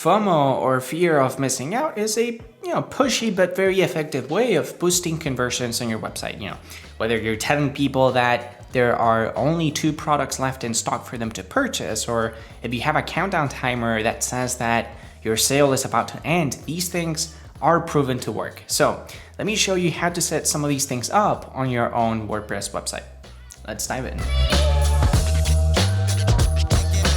FOMO, or fear of missing out, is a pushy but very effective way of boosting conversions on your website. Whether you're telling people that there are only 2 products left in stock for them to purchase, or if you have a countdown timer that says that your sale is about to end, these things are proven to work. So let me show you how to set some of these things up on your own WordPress website. Let's dive in.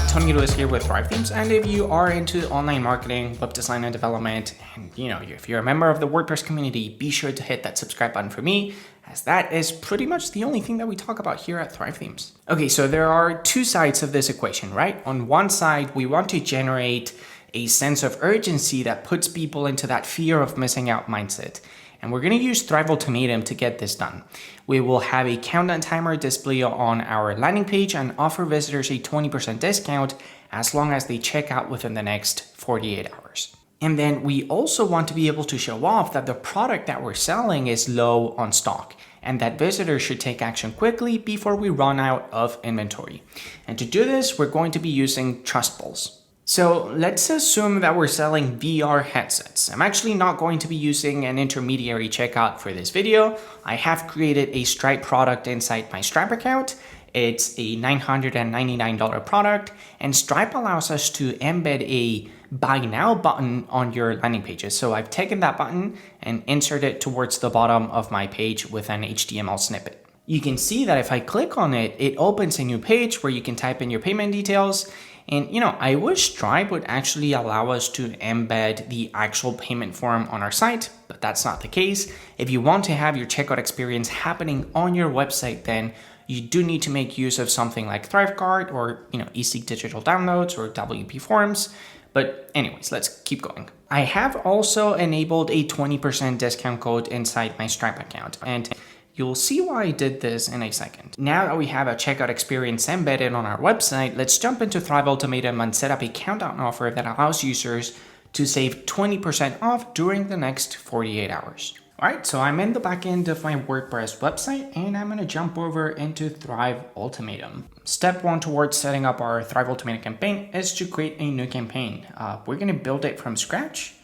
Tony Lewis here with Thrive Themes, and if you are into online marketing, web design and development, and if you're a member of the WordPress community, be sure to hit that subscribe button for me, as that is pretty much the only thing that we talk about here at Thrive Themes. Okay, so there are 2 sides of this equation, right? On one side, we want to generate a sense of urgency that puts people into that fear of missing out mindset. And we're going to use Thrive Ultimatum to get this done. We will have a countdown timer display on our landing page and offer visitors a 20% discount as long as they check out within the next 48 hours. And then we also want to be able to show off that the product that we're selling is low on stock and that visitors should take action quickly before we run out of inventory. And to do this, we're going to be using TrustPulse. So let's assume that we're selling VR headsets. I'm actually not going to be using an intermediary checkout for this video. I have created a Stripe product inside my Stripe account. It's a $999 product, and Stripe allows us to embed a buy now button on your landing pages. So I've taken that button and inserted it towards the bottom of my page with an HTML snippet. You can see that if I click on it, it opens a new page where you can type in your payment details. And I wish Stripe would actually allow us to embed the actual payment form on our site, but that's not the case. If you want to have your checkout experience happening on your website, then you do need to make use of something like ThriveCart or eSeek Digital Downloads or WP Forms. But anyways, let's keep going. I have also enabled a 20% discount code inside my Stripe account, and you'll see why I did this in a second. Now that we have a checkout experience embedded on our website, let's jump into Thrive Ultimatum and set up a countdown offer that allows users to save 20% off during the next 48 hours. All right, so I'm in the back end of my WordPress website, and I'm gonna jump over into Thrive Ultimatum. Step 1 towards setting up our Thrive Ultimatum campaign is to create a new campaign. We're gonna build it from scratch,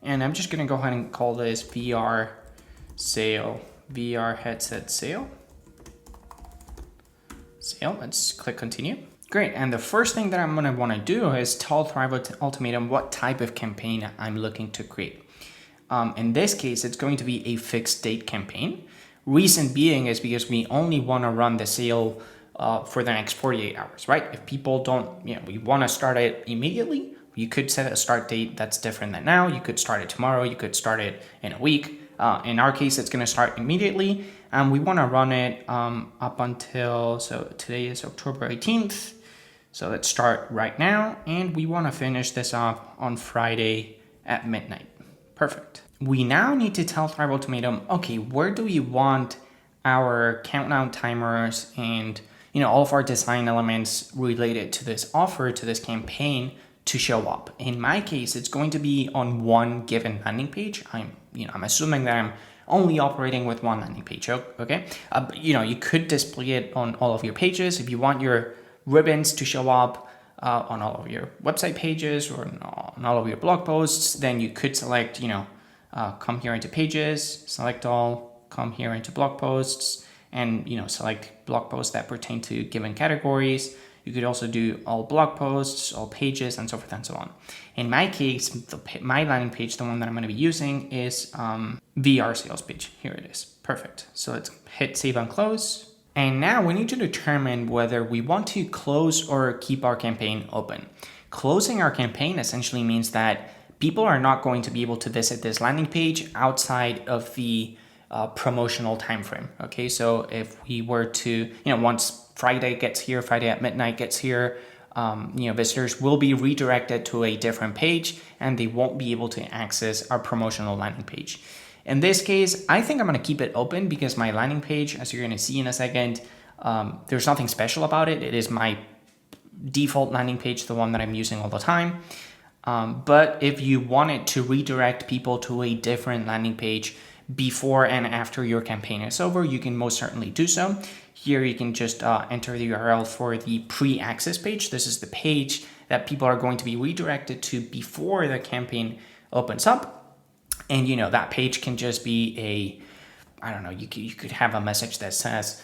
and I'm just gonna go ahead and call this VR headset sale. Let's click continue. Great, and the first thing that I'm gonna wanna do is tell Thrive Ultimatum what type of campaign I'm looking to create. In this case, it's going to be a fixed date campaign. Reason being is because we only wanna run the sale for the next 48 hours, right? If people don't, we wanna start it immediately, you could set a start date that's different than now. You could start it tomorrow, you could start it in a week. In our case, it's going to start immediately, and we want to run it up until, so today is October 18th. So let's start right now, and we want to finish this off on Friday at midnight. Perfect. We now need to tell Thrive Ultimatum, okay, where do we want our countdown timers and all of our design elements related to this offer, to this campaign, to show up. In my case, it's going to be on one given landing page. I'm assuming that I'm only operating with one landing page, okay? But you could display it on all of your pages. If you want your ribbons to show up on all of your website pages or on all of your blog posts, then you could select, come here into pages, select all, come here into blog posts, and select blog posts that pertain to given categories. You could also do all blog posts, all pages, and so forth and so on. In my case, my landing page, the one that I'm going to be using is VR sales page. Here it is. Perfect. So let's hit save and close. And now we need to determine whether we want to close or keep our campaign open. Closing our campaign essentially means that people are not going to be able to visit this landing page outside of the promotional time frame. Okay, so if we were to, once Friday at midnight gets here, visitors will be redirected to a different page and they won't be able to access our promotional landing page. In this case, I think I'm going to keep it open because my landing page, as you're going to see in a second, there's nothing special about it. It is my default landing page, the one that I'm using all the time. But if you wanted to redirect people to a different landing page before and after your campaign is over, you can most certainly do so. Here you can just enter the URL for the pre-access page. This is the page that people are going to be redirected to before the campaign opens up. And that page can just be I don't know, you could have a message that says,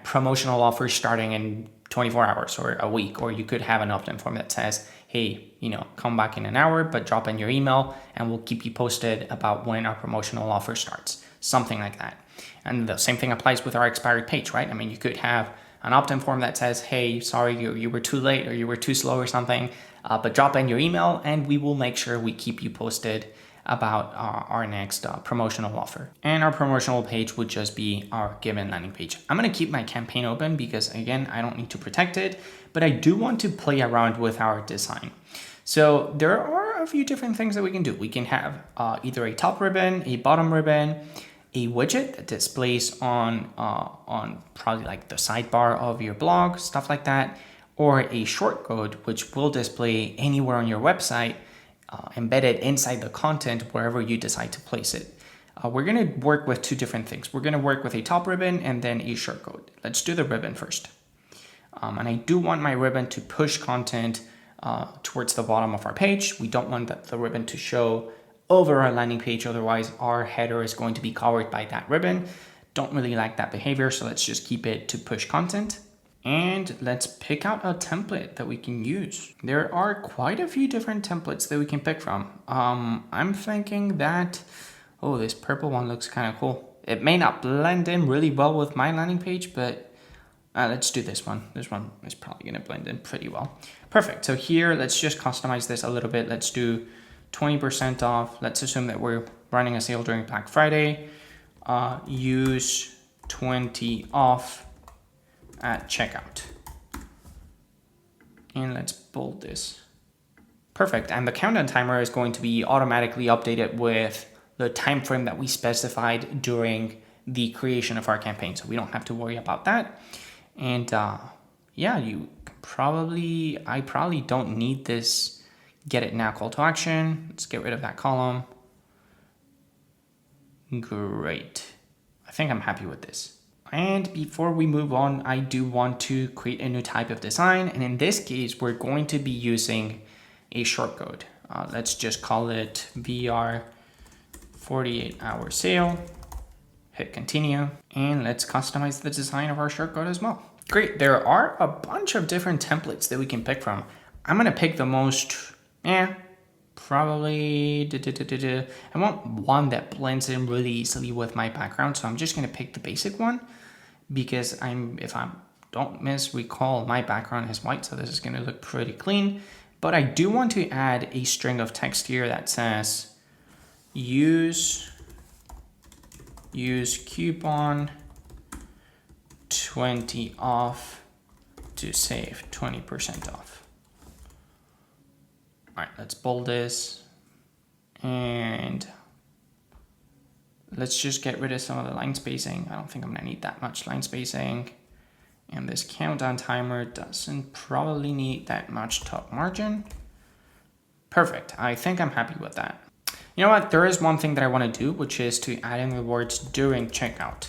promotional offers starting in 24 hours or a week, or you could have an opt-in form that says, hey, come back in an hour, but drop in your email and we'll keep you posted about when our promotional offer starts, something like that. And the same thing applies with our expired page, right? I mean, you could have an opt-in form that says, hey, sorry, you were too late or you were too slow or something, but drop in your email and we will make sure we keep you posted about our next promotional offer. And our promotional page would just be our given landing page. I'm going to keep my campaign open because, again, I don't need to protect it, but I do want to play around with our design. So there are a few different things that we can do. We can have either a top ribbon, a bottom ribbon, a widget that displays on probably like the sidebar of your blog, stuff like that, or a shortcode which will display anywhere on your website, embedded inside the content wherever you decide to place it. We're going to work with two different things. We're going to work with a top ribbon and then a shortcode. Let's do the ribbon first. And I do want my ribbon to push content towards the bottom of our page. We don't want the ribbon to show over our landing page, otherwise our header is going to be covered by that ribbon. Don't really like that behavior, so let's just keep it to push content. And let's pick out a template that we can use. There are quite a few different templates that we can pick from. I'm thinking that, this purple one looks kind of cool. It may not blend in really well with my landing page, but let's do this one. This one is probably gonna blend in pretty well. Perfect, so here, let's just customize this a little bit. Let's do 20% off. Let's assume that we're running a sale during Black Friday. Use 20 off at checkout. And let's bold this. Perfect, and the countdown timer is going to be automatically updated with the time frame that we specified during the creation of our campaign, so we don't have to worry about that. And I probably don't need this get it now call to action. Let's get rid of that column. Great, I think I'm happy with this. And before we move on, I do want to create a new type of design. And in this case, we're going to be using a shortcode. Let's just call it VR 48-hour sale. Hit continue. And let's customize the design of our shortcode as well. Great, there are a bunch of different templates that we can pick from. I'm gonna pick the most, probably, I want one that blends in really easily with my background. So I'm just gonna pick the basic one, because if I don't recall, my background is white, so this is going to look pretty clean. But I do want to add a string of text here that says use coupon 20 off to save 20% off. All right, let's bold this and let's just get rid of some of the line spacing. I don't think I'm gonna need that much line spacing. And this countdown timer doesn't probably need that much top margin. Perfect, I think I'm happy with that. You know what, there is one thing that I wanna do, which is to add in rewards during checkout,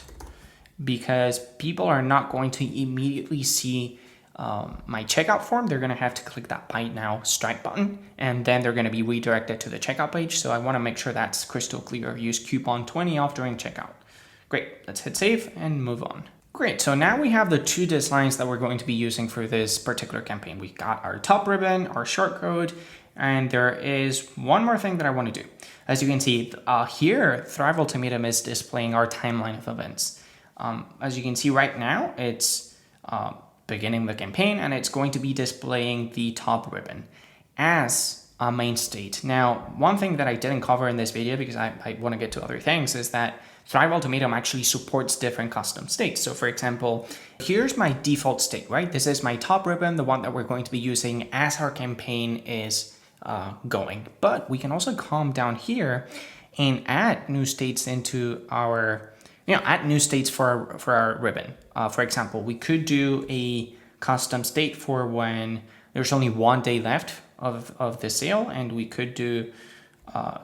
because people are not going to immediately see my checkout form. They're gonna have to click that buy now strike button, and then they're gonna be redirected to the checkout page. So I wanna make sure that's crystal clear. Use coupon 20 off during checkout. Great, let's hit save and move on. Great, so now we have the two designs that we're going to be using for this particular campaign. We've got our top ribbon, our shortcode, and there is one more thing that I wanna do. As you can see here, Thrive Ultimatum is displaying our timeline of events. As you can see right now, it's beginning the campaign, and it's going to be displaying the top ribbon as a main state. Now, one thing that I didn't cover in this video, because I want to get to other things, is that Thrive Ultimatum actually supports different custom states. So for example, here's my default state, right? This is my top ribbon, the one that we're going to be using as our campaign is going. But we can also come down here and add new states into our add new states for our ribbon. For example, we could do a custom state for when there's only 1 day left of the sale, and we could do,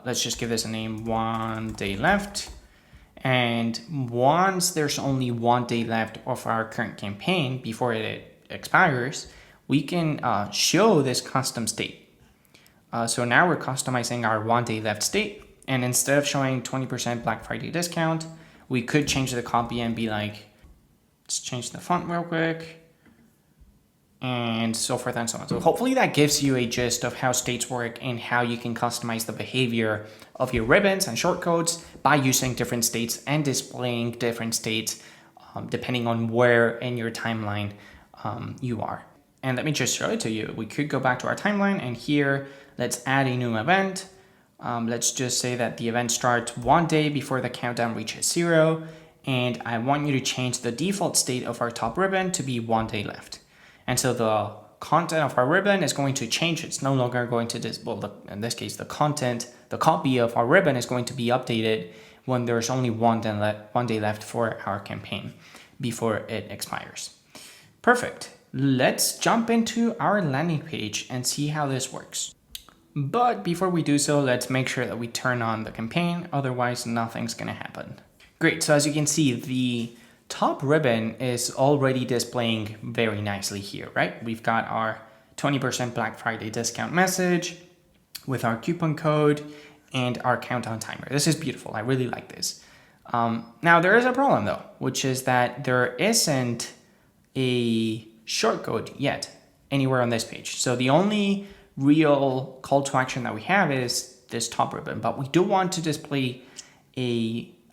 let's just give this a name, 1 day left. And once there's only 1 day left of our current campaign before it expires, we can show this custom state. So now we're customizing our 1 day left state. And instead of showing 20% Black Friday discount, we could change the copy and be like, let's change the font real quick, and so forth and so on. So hopefully that gives you a gist of how states work and how you can customize the behavior of your ribbons and shortcodes by using different states and displaying different states depending on where in your timeline you are. And let me just show it to you. We could go back to our timeline, and here, let's add a new event. Let's just say that the event starts 1 day before the countdown reaches 0. And I want you to change the default state of our top ribbon to be 1 day left. And so the content of our ribbon is going to change. It's no longer going to, in this case, the copy of our ribbon is going to be updated when there's only 1 day left for our campaign before it expires. Perfect. Let's jump into our landing page and see how this works. But before we do so, let's make sure that we turn on the campaign. Otherwise, nothing's going to happen. Great. So as you can see, the top ribbon is already displaying very nicely here, right? We've got our 20% Black Friday discount message with our coupon code and our countdown timer. This is beautiful. I really like this. Now there is a problem though, which is that there isn't a shortcode yet anywhere on this page. So the only real call to action that we have is this top ribbon, but we do want to display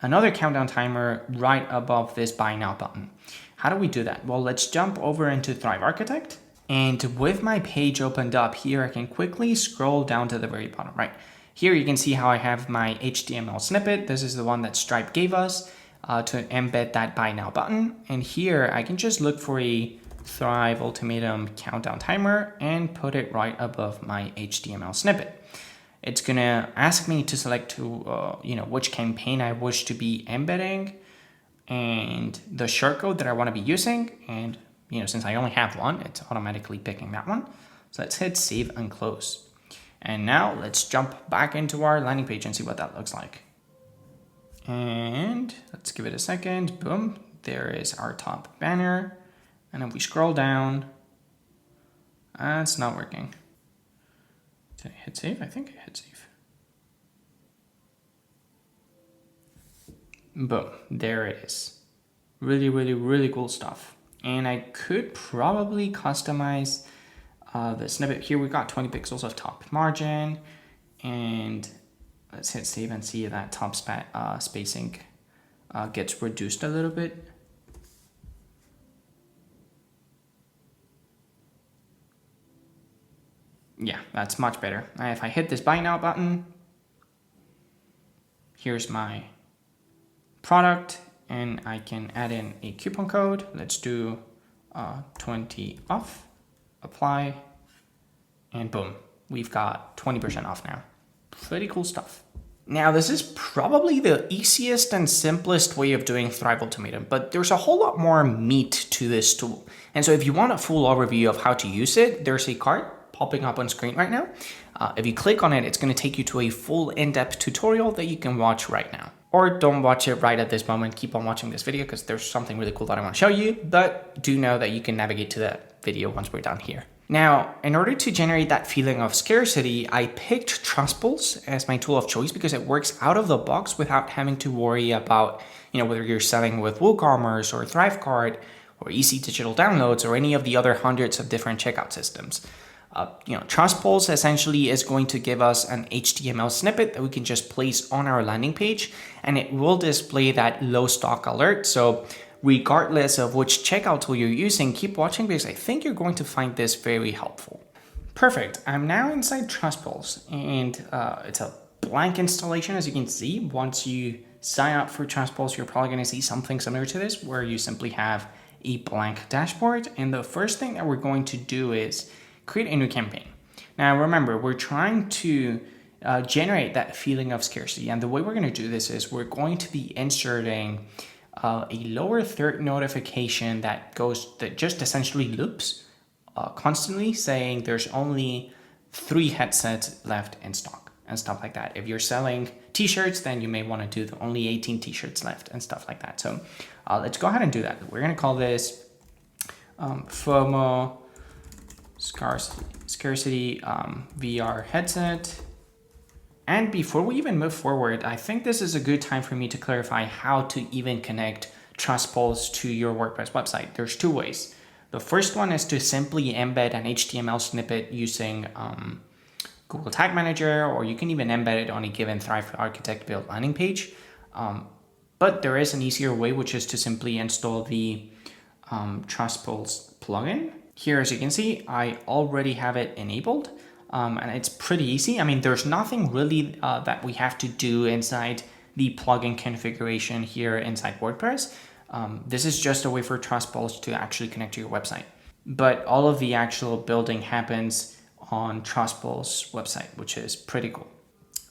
another countdown timer right above this buy now button. How do we do that? Well, let's jump over into Thrive Architect. And with my page opened up here, I can quickly scroll down to the very bottom, right? Here you can see how I have my HTML snippet. This is the one that Stripe gave us to embed that buy now button. And here I can just look for a Thrive Ultimatum countdown timer and put it right above my HTML snippet. It's gonna ask me to select which campaign I wish to be embedding and the shortcode that I want to be using. And since I only have one, it's automatically picking that one. So let's hit save and close. And now let's jump back into our landing page and see what that looks like. And let's give it a second. Boom, there is our top banner. And if we scroll down, it's not working. Did I hit save? I think I hit save. Boom, there it is. Really, really, really cool stuff. And I could probably customize the snippet. Here we got 20 pixels of top margin. And let's hit save and see that top spacing gets reduced a little bit. Yeah, that's much better. If I hit this buy now button, here's my product, and I can add in a coupon code. Let's do 20 off, apply, and boom, we've got 20% off now. Pretty cool stuff. Now, this is probably the easiest and simplest way of doing Thrive Ultimatum, but there's a whole lot more meat to this tool. And so if you want a full overview of how to use it, there's a card popping up on screen right now. If you click on it, it's going to take you to a full in-depth tutorial that you can watch right now. Or don't watch it right at this moment. Keep on watching this video because there's something really cool that I want to show you, but do know that you can navigate to that video once we're done here. Now, in order to generate that feeling of scarcity, I picked TrustPulse as my tool of choice because it works out of the box without having to worry about, whether you're selling with WooCommerce or ThriveCart or Easy Digital Downloads or any of the other hundreds of different checkout systems. TrustPulse essentially is going to give us an HTML snippet that we can just place on our landing page, and it will display that low stock alert. So regardless of which checkout tool you're using, keep watching because I think you're going to find this very helpful. Perfect. I'm now inside TrustPulse, and it's a blank installation. As you can see, once you sign up for TrustPulse, you're probably going to see something similar to this where you simply have a blank dashboard. And the first thing that we're going to do is create a new campaign. Now remember, we're trying to generate that feeling of scarcity, and the way we're going to do this is we're going to be inserting a lower third notification that just essentially loops constantly saying there's only 3 headsets left in stock. and stuff like that. If you're selling t-shirts, then you may want to do the only 18 t-shirts left and stuff like that. So let's go ahead and do that. We're going to call this FOMO Scarcity VR headset. And before we even move forward, I think this is a good time for me to clarify how to even connect TrustPulse to your WordPress website. There's two ways. The first one is to simply embed an HTML snippet using Google Tag Manager, or you can even embed it on a given Thrive Architect build landing page. But there is an easier way, which is to simply install the TrustPulse plugin. Here, as you can see, I already have it enabled. And it's pretty easy. I mean, there's nothing really that we have to do inside the plugin configuration here inside WordPress. This is just a way for TrustPulse to actually connect to your website. But all of the actual building happens on TrustPulse website, which is pretty cool.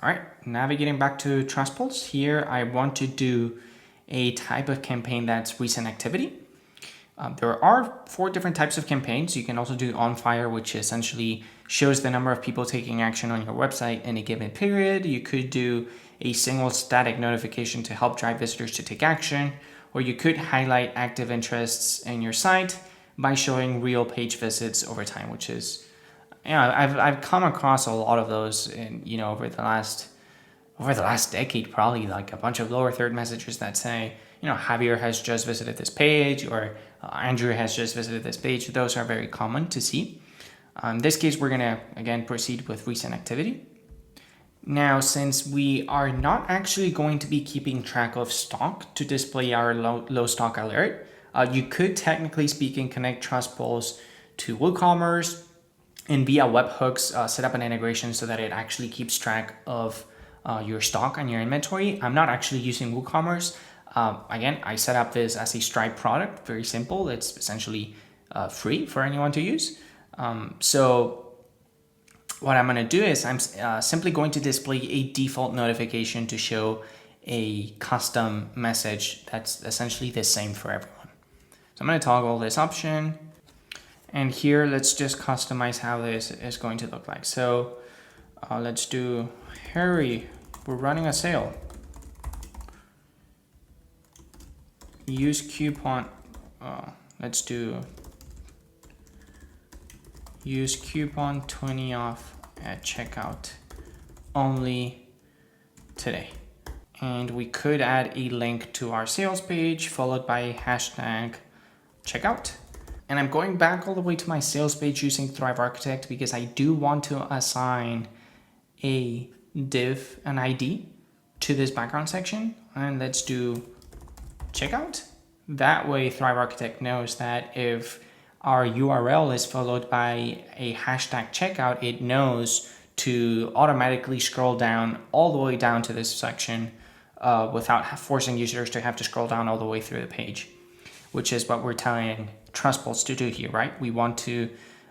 All right, navigating back to TrustPulse. Here, I want to do a type of campaign that's recent activity. There are 4 different types of campaigns. You can also do on fire, which essentially shows the number of people taking action on your website in a given period. You could do a single static notification to help drive visitors to take action, or you could highlight active interests in your site by showing real page visits over time, which is, I've come across a lot of those in, over the last decade, probably, like a bunch of lower third messages that say, Javier has just visited this page, or Andrew has just visited this page. Those are very common to see. In this case, we're going to, again, proceed with recent activity. Now, since we are not actually going to be keeping track of stock to display our low stock alert, you could, technically speaking, connect TrustPulse to WooCommerce and via webhooks set up an integration so that it actually keeps track of your stock and your inventory. I'm not actually using WooCommerce. Again, I set up this as a Stripe product, very simple. It's essentially free for anyone to use. So what I'm going to do is I'm simply going to display a default notification to show a custom message that's essentially the same for everyone. So I'm going to toggle this option. And here, let's just customize how this is going to look like. So let's do, Harry, we're running a sale. Use coupon, let's do use coupon 20 off at checkout only today. And we could add a link to our sales page followed by a hashtag checkout. And I'm going back all the way to my sales page using Thrive Architect because I do want to assign a div, an ID to this background section. And let's do checkout. That way Thrive Architect knows that if our URL is followed by a hashtag checkout, it knows to automatically scroll down all the way down to this section without forcing users to have to scroll down all the way through the page, which is what we're telling TrustPulse to do here, right? We want to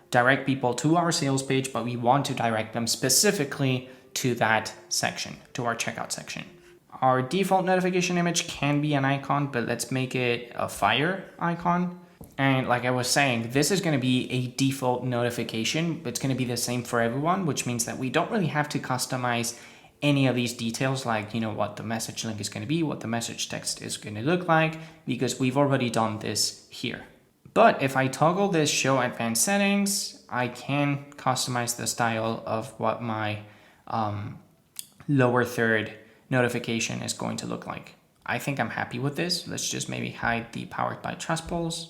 direct people to our sales page, but we want to direct them specifically to that section, to our checkout section. Our default notification image can be an icon, but let's make it a fire icon. And like I was saying, this is going to be a default notification. It's going to be the same for everyone, which means that we don't really have to customize any of these details, like, what the message link is going to be, what the message text is going to look like, because we've already done this here. But if I toggle this show advanced settings, I can customize the style of what my lower third notification is going to look like. I think I'm happy with this. Let's just maybe hide the powered by TrustPulse.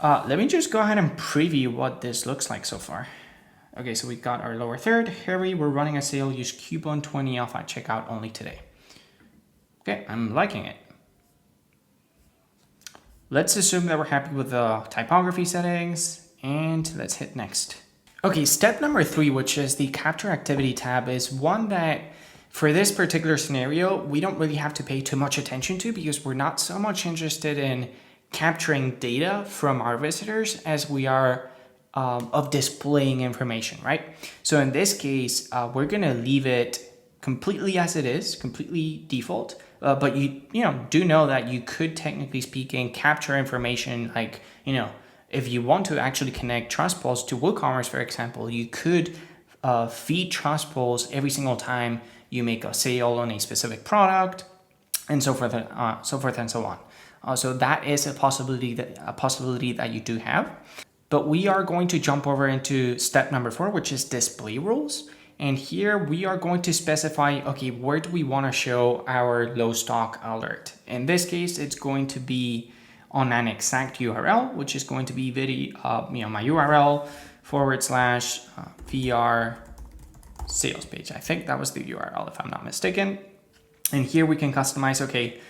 Let me just go ahead and preview what this looks like so far. Okay, so we got our lower third. Harry, we're running a sale. Use coupon 20 off at checkout only today. Okay, I'm liking it. Let's assume that we're happy with the typography settings, and let's hit next. Okay, step number 3, which is the capture activity tab, is one that for this particular scenario, we don't really have to pay too much attention to because we're not so much interested in capturing data from our visitors as we are of displaying information, right? So in this case, we're gonna leave it completely as it is, completely default. But you do know that you could, technically speaking, capture information like, if you want to actually connect TrustPulse to WooCommerce, for example, you could feed TrustPulse every single time you make a sale on a specific product, and so forth and so on. So that is a possibility that you do have. But we are going to jump over into step number 4, which is display rules. And here we are going to specify, okay, where do we want to show our low stock alert? In this case, it's going to be on an exact URL, which is going to be my URL / VR sales page. I think that was the URL, if I'm not mistaken. And here we can customize, okay,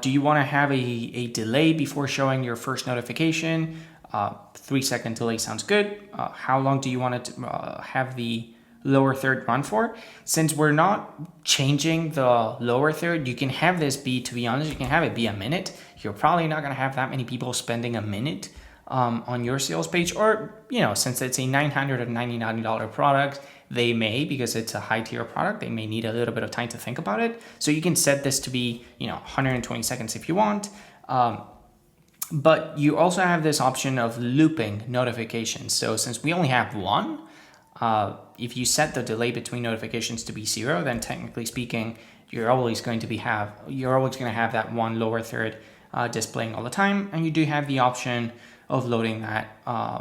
do you want to have a delay before showing your first notification? 3-second delay sounds good. How long do you want to have the lower third run for? Since we're not changing the lower third, you can have this be, to be honest, you can have it be a minute. You're probably not going to have that many people spending a minute on your sales page, or, since it's a $999 product, they may, because it's a high tier product, they may need a little bit of time to think about it. So you can set this to be, 120 seconds if you want. But you also have this option of looping notifications. So since we only have one, if you set the delay between notifications to be 0, then technically speaking, you're always going to have that one lower third displaying all the time. And you do have the option of loading that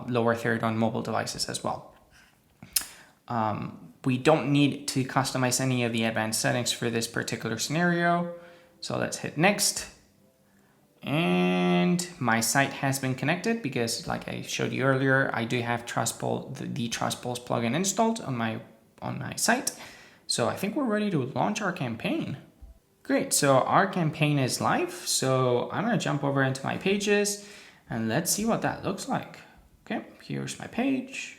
lower third on mobile devices as well. We don't need to customize any of the advanced settings for this particular scenario. So let's hit next. And my site has been connected because, like I showed you earlier, I do have TrustPulse, the TrustPulse plugin installed on my site. So I think we're ready to launch our campaign. Great, so our campaign is live. So I'm gonna jump over into my pages and let's see what that looks like. Okay, here's my page.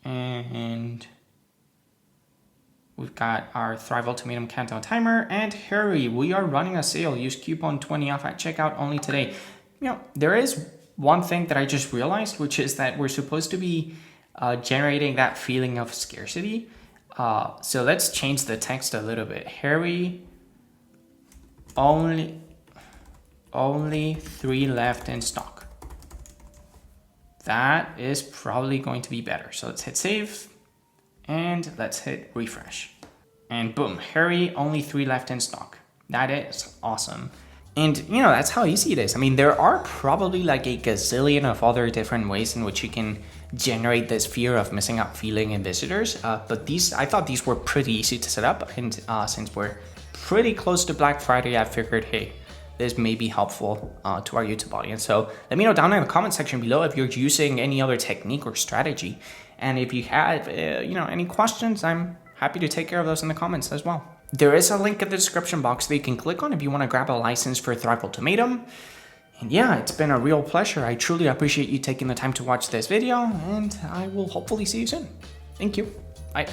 And we've got our Thrive Ultimatum countdown timer, and hurry, we are running a sale. Use coupon 20 off at checkout only today. There is one thing that I just realized, which is that we're supposed to be generating that feeling of scarcity. So let's change the text a little bit. Hurry, only 3 left in stock. That is probably going to be better. So let's hit save. And let's hit refresh. And boom, hurry, only 3 left in stock. That is awesome. And that's how easy it is. I mean, there are probably like a gazillion of other different ways in which you can generate this fear of missing out feeling in visitors. But I thought these were pretty easy to set up. And since we're pretty close to Black Friday, I figured, hey, this may be helpful to our YouTube audience. So let me know down in the comment section below if you're using any other technique or strategy. And if you have, any questions, I'm happy to take care of those in the comments as well. There is a link in the description box that you can click on if you want to grab a license for Thrive Ultimatum. And yeah, it's been a real pleasure. I truly appreciate you taking the time to watch this video, and I will hopefully see you soon. Thank you. Bye.